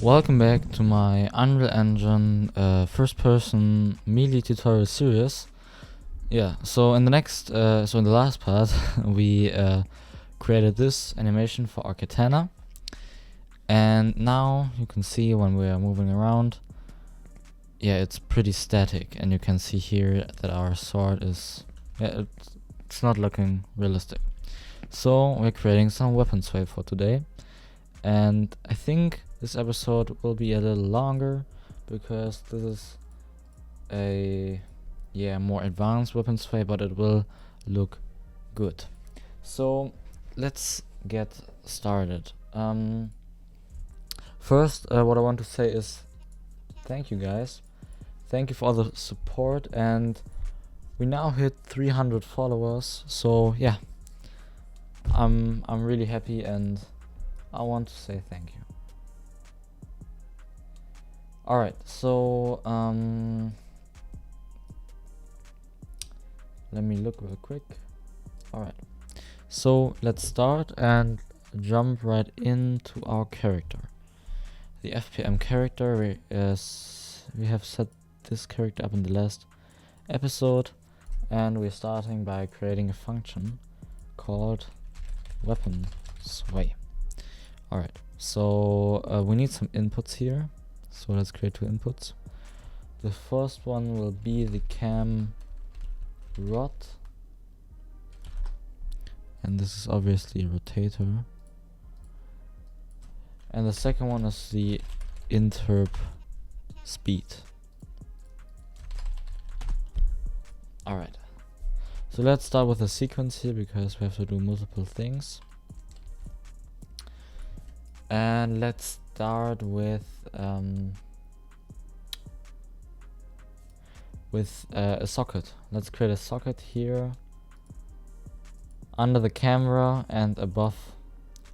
Welcome back to my Unreal Engine first-person Meele tutorial series. Yeah, so in the last part, we created this animation for our katana, and now you can see when we are moving around, yeah, it's pretty static, and you can see here that our sword is, it's not looking realistic. So we're creating some weapon sway for today, and I think this episode will be a little longer because this is a more advanced weapon sway, but it will look good. So let's get started. First, what I want to say is thank you guys. Thank you for all the support, and we now hit 300 followers. So yeah, I'm really happy, and I want to say thank you. Alright, so let me look real quick. Alright, so let's start and jump right into our character. The FPM character, we have set this character up in the last episode, and we're starting by creating a function called weapon sway. Alright, so we need some inputs here. So let's create two inputs. The first one will be the cam rod, and this is obviously a rotator. And the second one is the interp speed. Alright, so let's start with a sequence here because we have to do multiple things. And let's start with a socket. Let's create a socket here under the camera and above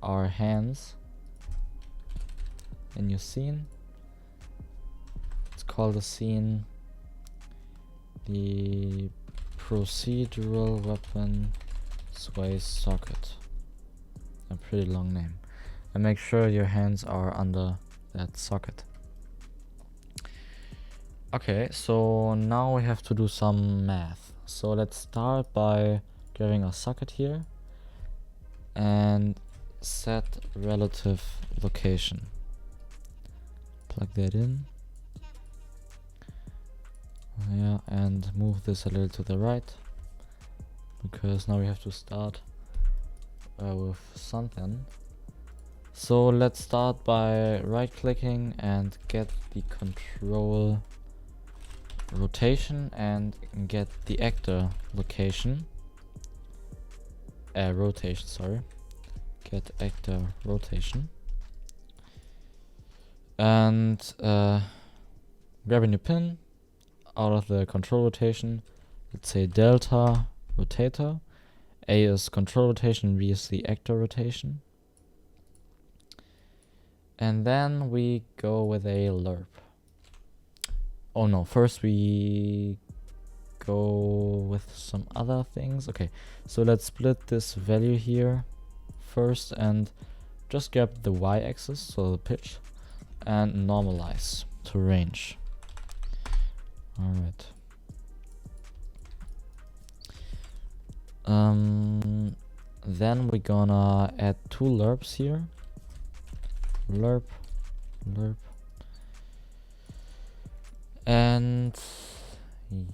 our hands in your scene. Let's call the scene the procedural weapon sway socket. A pretty long name. And make sure your hands are under that socket. Okay, so now we have to do some math. So let's start by grabbing our socket here and set relative location. Plug that in. Yeah, and move this a little to the right, because now we have to start with something. So let's start by right clicking and get the control rotation and get the actor location. Rotation, sorry. Get actor rotation. And grab a new pin out of the control rotation. Let's say delta rotator. A is control rotation, B is the actor rotation. And then we go with a lerp. Oh no, first we go with some other things. Okay, so let's split this value here first and just grab the y-axis, so the pitch, and normalize to range. Alright. Then we're gonna add two lerps here. Lerp, lerp, and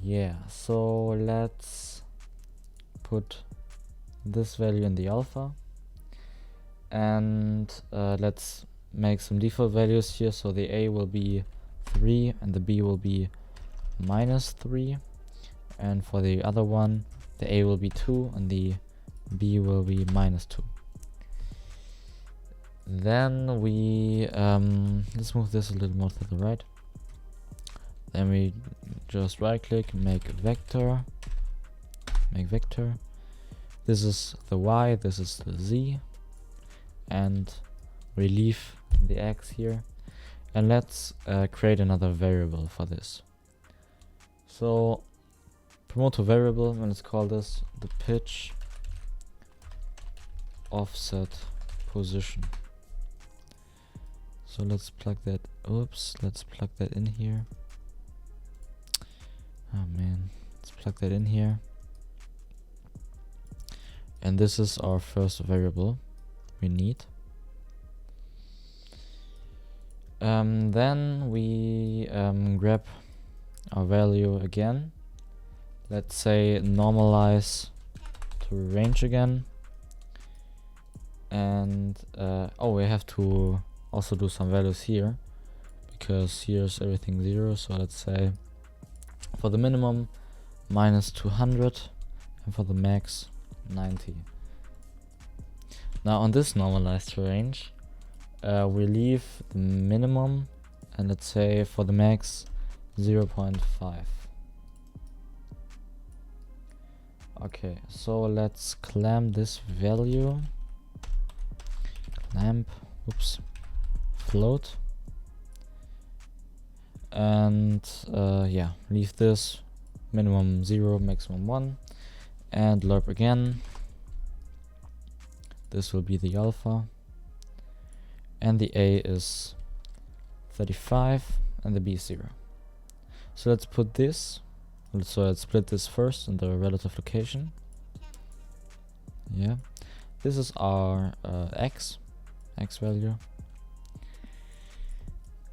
yeah, so let's put this value in the alpha, and let's make some default values here. So the A will be 3 and the B will be -3, and for the other one the A will be 2 and the B will be -2. Then we let's move this a little more to the right. Then we just right click, make vector, make vector. This is the Y, this is the Z, and we leave the X here. And let's create another variable for this. So promote to variable, and let's call this the pitch offset position. So let's plug that, let's plug that in here. Oh man, let's plug that in here. And this is our first variable we need. Then we grab our value again. Let's say normalize to range again. And we have to also do some values here, because here's everything 0. So let's say for the minimum -200 and for the max 90. Now on this normalized range, we leave the minimum, and let's say for the max 0.5. Okay, so let's clamp this value, float, and leave this minimum 0, maximum 1, and lerp again. This will be the alpha, and the A is 35 and the B is 0. So let's put this, so let's split this first in the relative location. Yeah, this is our x value,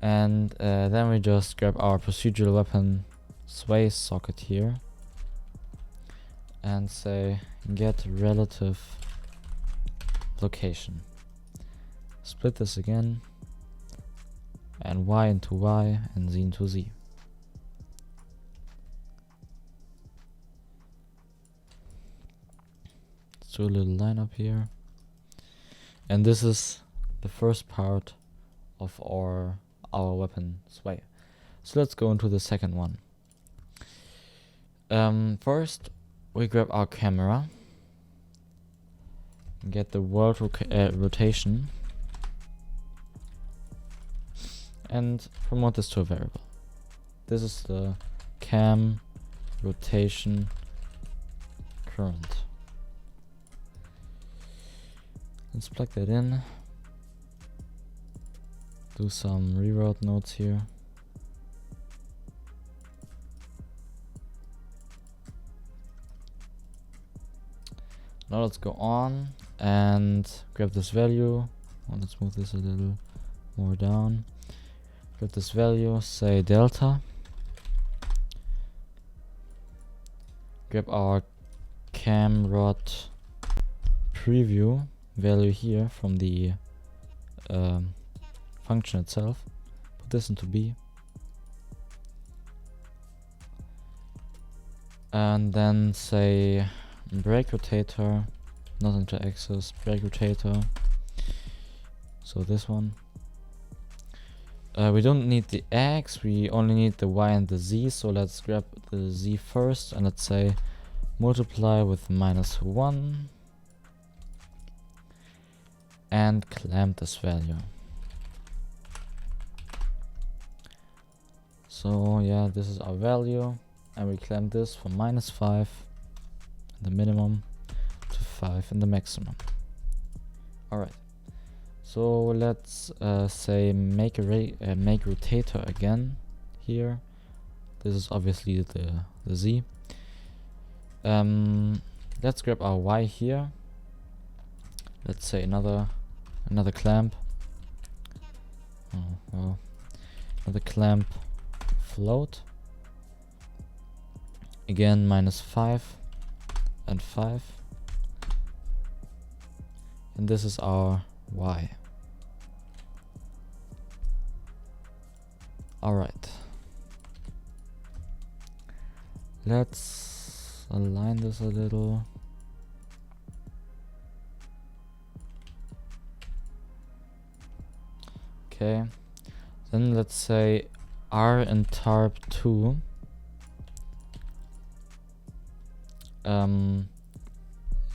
and then we just grab our procedural weapon sway socket here and say get relative location. Split this again, and y into y and z into z. Let's do a little line up here, and this is the first part of our weapon sway. So let's go into the second one. First we grab our camera, get the world rotation, and promote this to a variable. This is the cam rotation current. Let's plug that in. Do some reroute nodes here. Now let's go on and grab this value. Let's move this a little more down. Grab this value, say delta. Grab our camrod preview value here from the function itself. Put this into B. And then say brake rotator, not into axis, brake rotator. So this one. We don't need the X, we only need the Y and the Z, so let's grab the Z first and let's say multiply with -1 and clamp this value. So yeah, this is our value, and we clamp this from -5 in the minimum to 5 in the maximum. Alright. So let's say make rotator again here. This is obviously the Z. Let's grab our Y here. Let's say another clamp. Another clamp float. Again -5 and 5. And this is our Y. Alright. Let's align this a little. Okay. Then let's say R and tarp 2.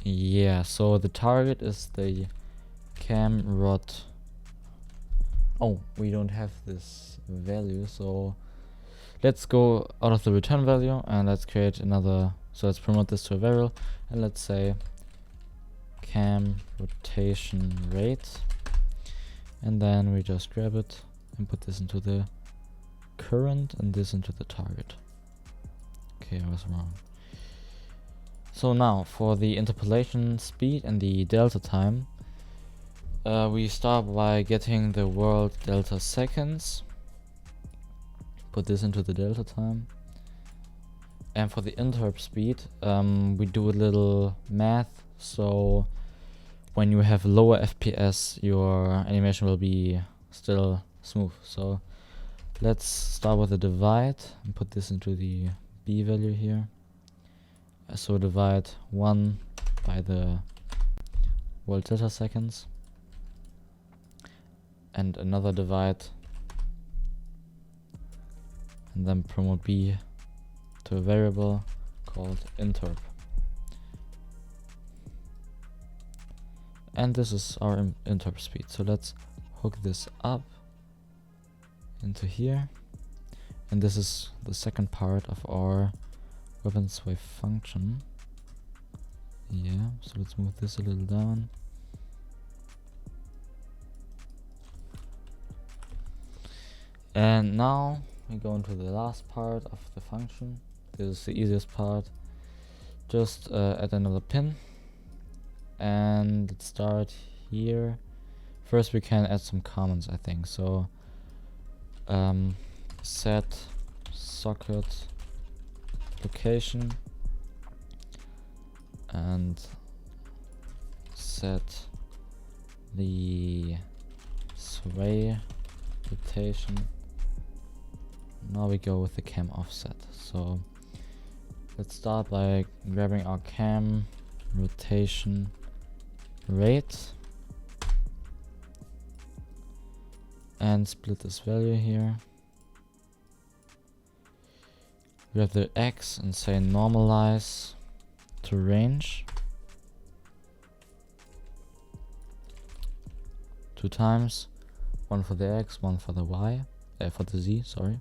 Yeah, so the target is the cam rod. Oh, we don't have this value, so let's go out of the return value and let's create another. So let's promote this to a variable and let's say cam rotation rate, and then we just grab it and put this into the current and this into the target. Okay, I was wrong. So now for the interpolation speed and the delta time, we start by getting the world delta seconds, put this into the delta time, and for the interp speed, we do a little math. So when you have lower FPS, your animation will be still smooth. So let's start with a divide and put this into the B value here. So divide 1 by the world delta seconds, and another divide, and then promote B to a variable called interp. And this is our interp speed. So let's hook this up into here, and this is the second part of our weapons wave function. Yeah, so let's move this a little down. And now we go into the last part of the function. This is the easiest part. Just add another pin, and let's start here. First we can add some comments, I think. So set socket location and set the sway rotation. Now we go with the cam offset. So let's start by grabbing our cam rotation rate and split this value here. We have the X and say normalize to range 2 times, one for the X, one for the Y, for the Z, sorry.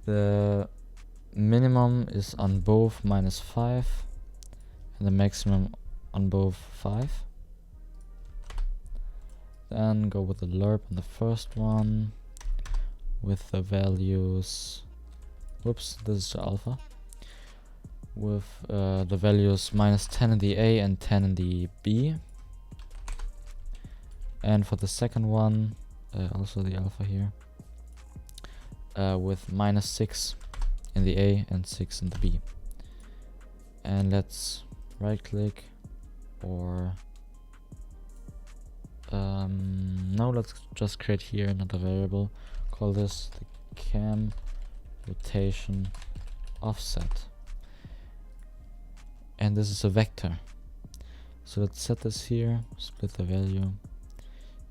The minimum is on both -5 and the maximum on both 5. Then go with the lerp on the first one with the values, whoops, this is the alpha, with the values -10 in the A and 10 in the B. And for the second one, also the alpha here, with -6 in the A and 6 in the B. And let's right click, or no, let's just create here another variable, call this the cam rotation offset, and this is a vector. So let's set this here, split the value,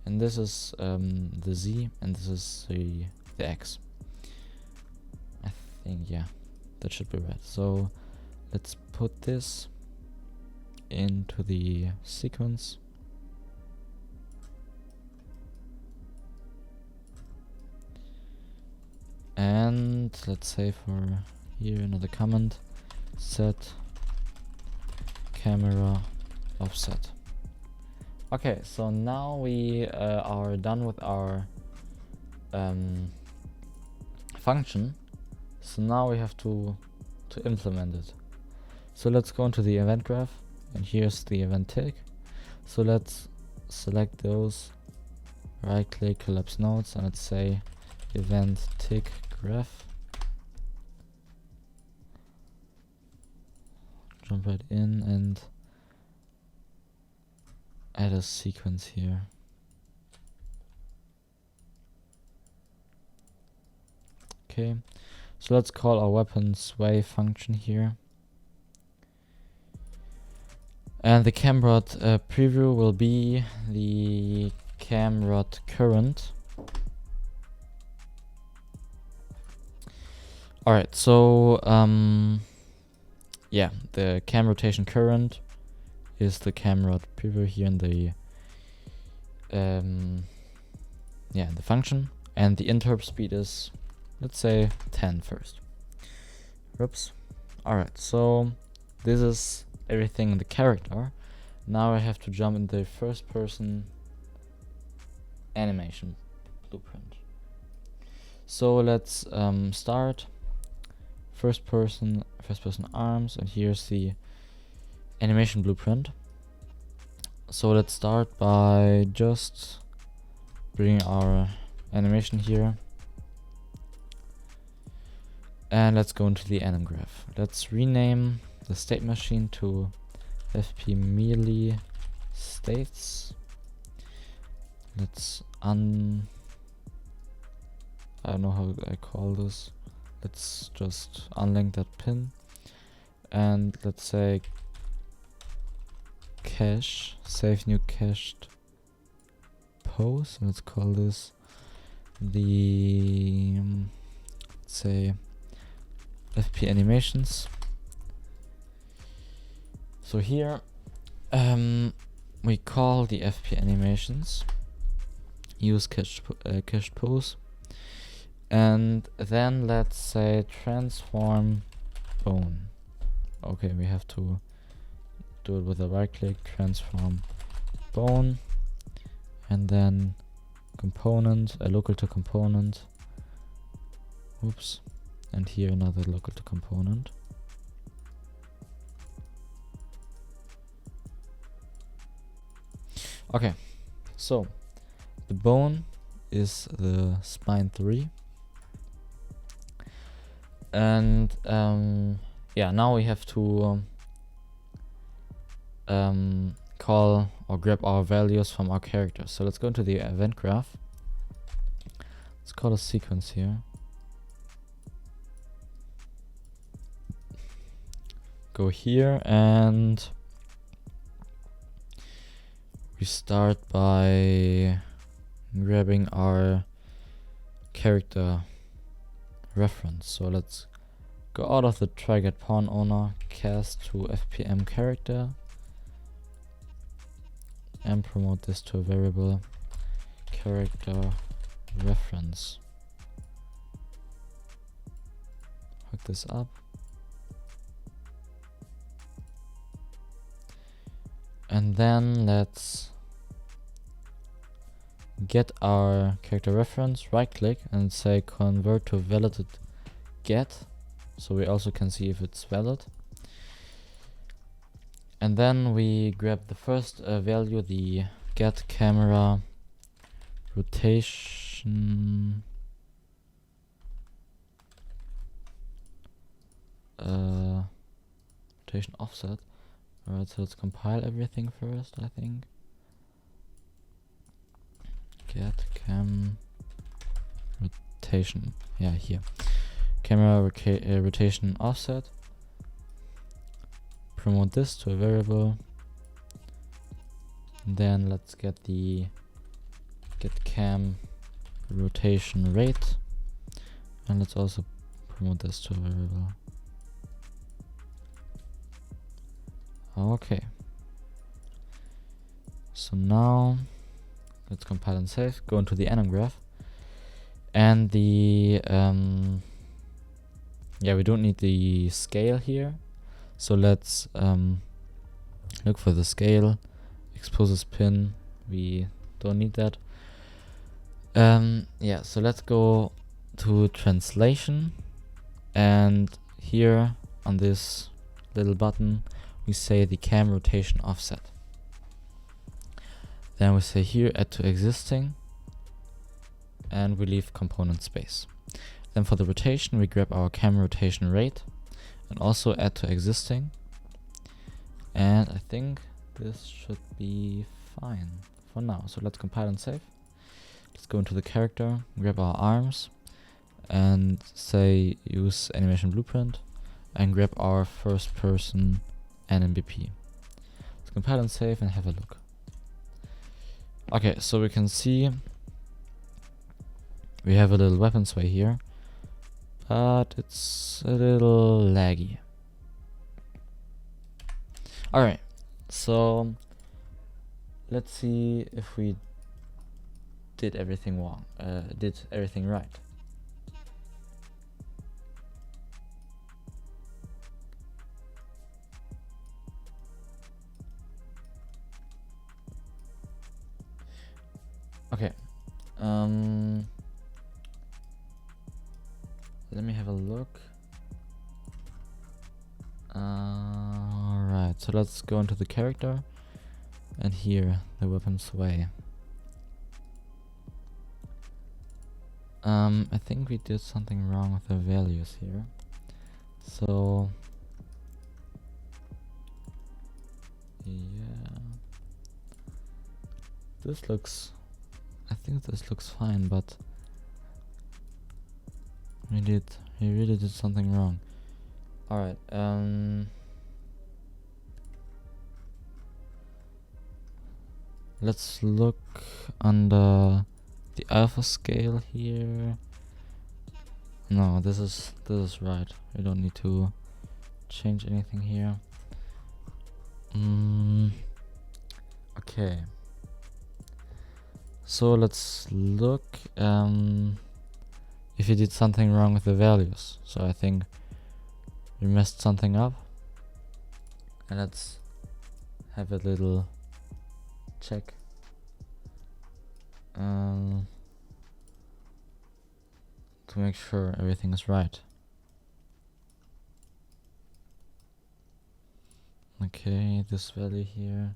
and this is the Z and this is the X. I think, yeah, that should be right. So let's put this into the sequence. And let's say for here another comment, set camera offset. Okay, so now we are done with our function. So now we have to implement it. So let's go into the event graph, and here's the event tick. So let's select those, right click, collapse nodes, and let's say event tick graph. Jump right in and add a sequence here. Okay, so let's call our weapon sway function here. And the camrod preview will be the camrod current. Alright, so yeah, the cam rotation current is the camrod preview here in the the function, and the interp speed is, let's say, 10 first. Oops. Alright, so this is everything in the character. Now I have to jump in the first person animation blueprint. So let's start first person arms, and here's the animation blueprint. So let's start by just bringing our animation here, and let's go into the anim graph. Let's rename the state machine to FP Meele states. Let's I don't know how I call this. Let's just unlink that pin, and let's say cache, save new cached pose. Let's call this the let's say FP animations. So here we call the FP animations use cached pose, and then let's say transform bone. Okay, we have to do it with a right click, transform bone, and then component, a local to component. Oops. And here another local to component. Okay, so the bone is the spine 3, and yeah, now we have to call or grab our values from our characters. So let's go into the event graph. Let's call a sequence here. Go here, and we start by grabbing our character reference. So let's go out of the try get pawn owner, cast to FPM character, and promote this to a variable character reference. Hook this up. And then let's get our character reference, right click and say convert to validated get, so we also can see if it's valid. And then we grab the first value, the get camera rotation rotation offset. Alright, so let's compile everything first, I think. Get cam rotation. Yeah, here. Camera rotation offset. Promote this to a variable. Then let's get the get cam rotation rate. And let's also promote this to a variable. Okay. So now let's compile and save. Go into the anim graph. And the yeah, we don't need the scale here. So let's look for the scale. Expose this pin. We don't need that. Yeah, so let's go to translation, and here on this little button we say the cam rotation offset. Then we say here add to existing, and we leave component space. Then for the rotation we grab our cam rotation rate and also add to existing, and I think this should be fine for now. So let's compile and save. Let's go into the character, grab our arms, and say use animation blueprint, and grab our first person NMBP. Let's compile and save and have a look. Okay, so we can see we have a little weapon sway here, but it's a little laggy. Alright, so let's see if we did everything wrong, did everything right. Okay, Let me have a look. Alright, so let's go into the character, and here, the weapon sway. I think we did something wrong with the values here. So, yeah. I think this looks fine, but we really did something wrong. Alright, let's look under the alpha scale here. No, this is right. We don't need to change anything here. Okay. So let's look if you did something wrong with the values. So I think we messed something up. And let's have a little check. To make sure everything is right. Okay, this value here.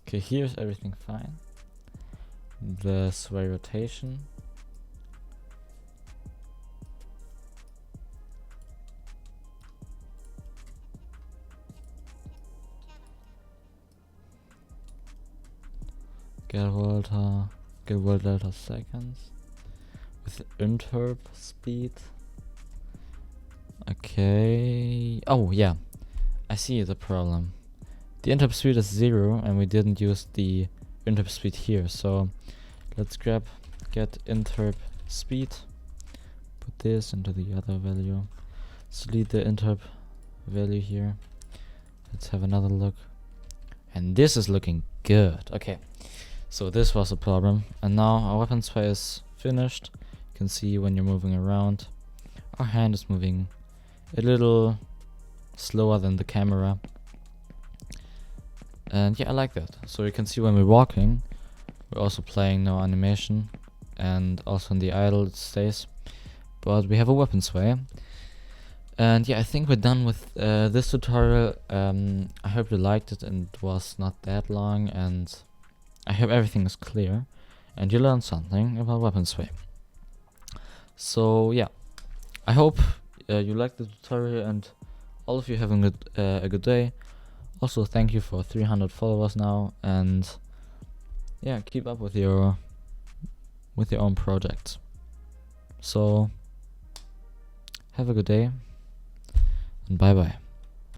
Okay, here's everything fine. The sway rotation. Get world delta seconds with interp speed. Okay. Oh yeah, I see the problem. The interp speed is 0 and we didn't use the interp speed here, so let's get interp speed, put this into the other value, delete the interp value here. Let's have another look, and this is looking good. Okay, so this was a problem, and now our weapon sway is finished. You can see when you're moving around, our hand is moving a little slower than the camera. And yeah, I like that. So you can see when we're walking, we're also playing no animation, and also in the idle it stays, but we have a weapon sway. And yeah, I think we're done with this tutorial. I hope you liked it and it was not that long, and I hope everything is clear and you learned something about weapon sway. So yeah, I hope you liked the tutorial and all of you have a good day. Also, thank you for 300 followers now, and yeah, keep up with your own projects. So have a good day and bye bye.